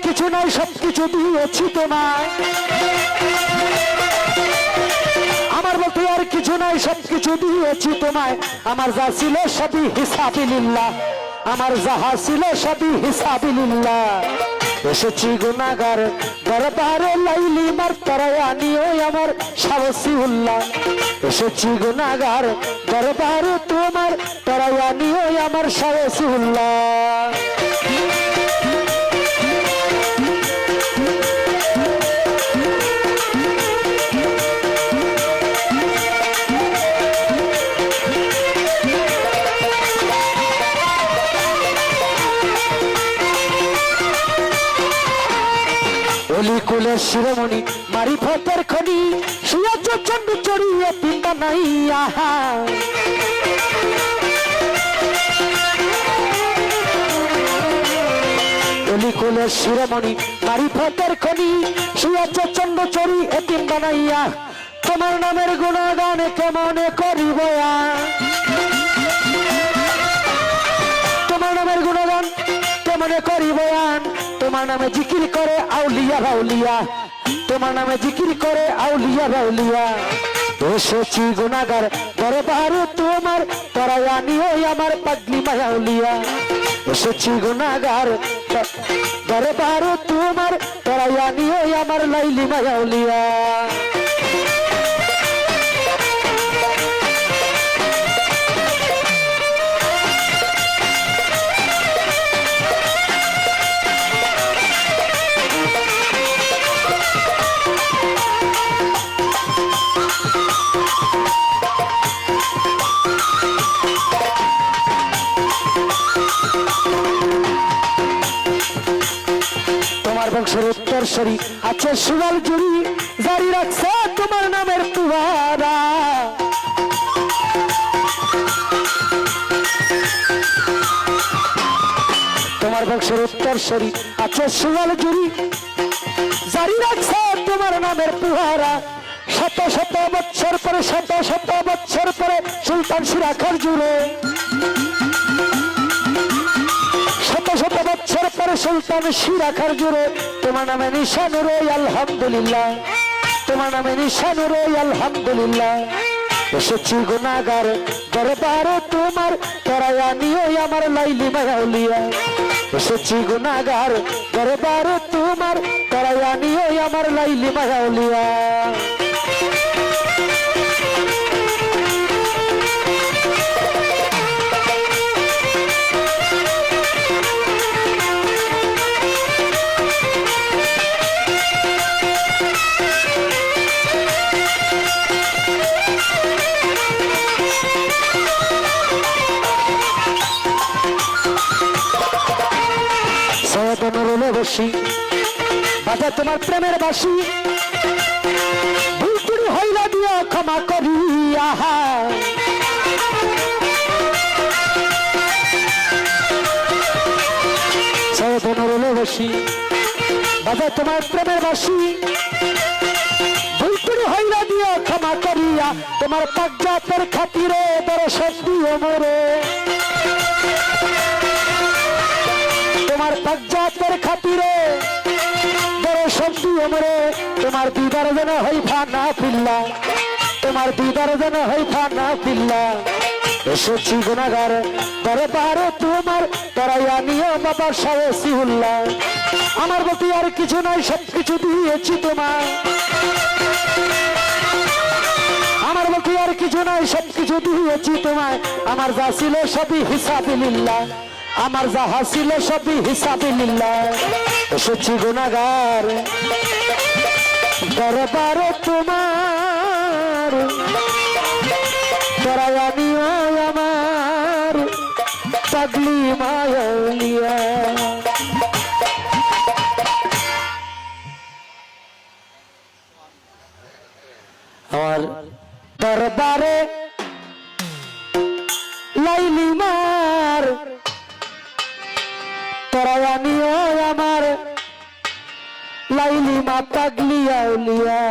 কিছু নাই সবকিছু দিয়েছি তোমায় আমার বলতে আর কিছু নাই সবকিছু দিয়েছি তোমায় আমার যা ছিল সবই হিসাবিল্লাহ আমার যাহা ছিল সবই হিসাবিল্লাহ এসেছি গুনাহগার দরবারে লাইলি মার তরায়া নিও আমার সাহসী উল্লাহ এসেছি গুনাহগার দরবারে তোমার তরায়া নিও আমার সাহসী উল্লাহ অলিকুলের শিরোমণি মারিফতের খনি সুয়াজ চন্ড চড়িয়ে পিতা নাই আহা অলিকুলের শিরোমণি মারিফতের খনি সুয়াজ চন্ড চড়ি এতিম বানাইয়া তোমার নামের গুণগান কেমনে করিব তোমার নামের গুণগান কেমনে করিব তোমার নামে জিকির করে আউলিয়া রাউলিয়া তোমার নামে জিকির করে আউলিয়া রাউলিয়া এসেছি গুনাহগার দরবারে তোমার তরায়া নিও আমার পাগলি মায়াউলিয়া এসেছি গুনাহগার দরবারে তোমার তরায়া নিও আমার লাইলি মায়াউলিয়া বংশের উত্তরসূরি আছে সুগাল জুড়ি জারি রাখছে তোমার নামের পুয়ারা তোমার বংশের উত্তরসূরি আছে সুগাল জুড়ি জারি রাখছে তোমার নামের পুয়ারা শত শত বছর পরে শত শত বছর পরে সুলতান সিরাখার জুড়ে শত শত বছর পরে সুলতান সিরাখার জুড়ে তোমার নামে নিশান রই আলহামদুলিল্লাহ তোমার নামে নিশান রই আলহামদুলিল্লাহ এসেছি গুনাহগার দরবারে তোমার তরায়া নিও আমার লাইলি মায়াউলিয়া এসেছি গুনাহগার দরবারে তোমার তরায়া নিও আমার লাইলি মায়াউলিয়া বসি বাজা তোমার প্রেমের বাসি ভুল ত্রুটি হইলা দিয়া ক্ষমা করি আহা বসি বাজা তোমার প্রেমের বাসি ভুল ত্রুটি হইলা দিয়া ক্ষমা করিয়া তোমার পাকজাতের খাতিরে দর্শন দিও মোরে তোমার পাকজাতের খাতিরে দর্শন দিও মোরে তোমার দিদার যেন হইফা না ফিল্লা তোমার দিদার যেন হইফা না ফিল্লা এসেছি গুনাহগার দরবারে তোমার তরায়া নিও বাবা সাহসী উল্লাহ আমার প্রতি আর কিছু নাই সবকিছু দিয়েছি তোমার আমার প্রতি আর কিছু নাই সবকিছু দিয়েছি তোমায় আমার যা ছিল সবই হিসাবিল্লাহ আমার যা হাসিল সবই হিসাবিল্লাহ এসেছি গুনাহগার দরবারে তোমার তরায়া নিও আমার পাগলি মায়াউলিয়া আমার দরবারে লাইলি মার তরায়া নিও আমার লাইলি মা পাগলি আউলিয়া।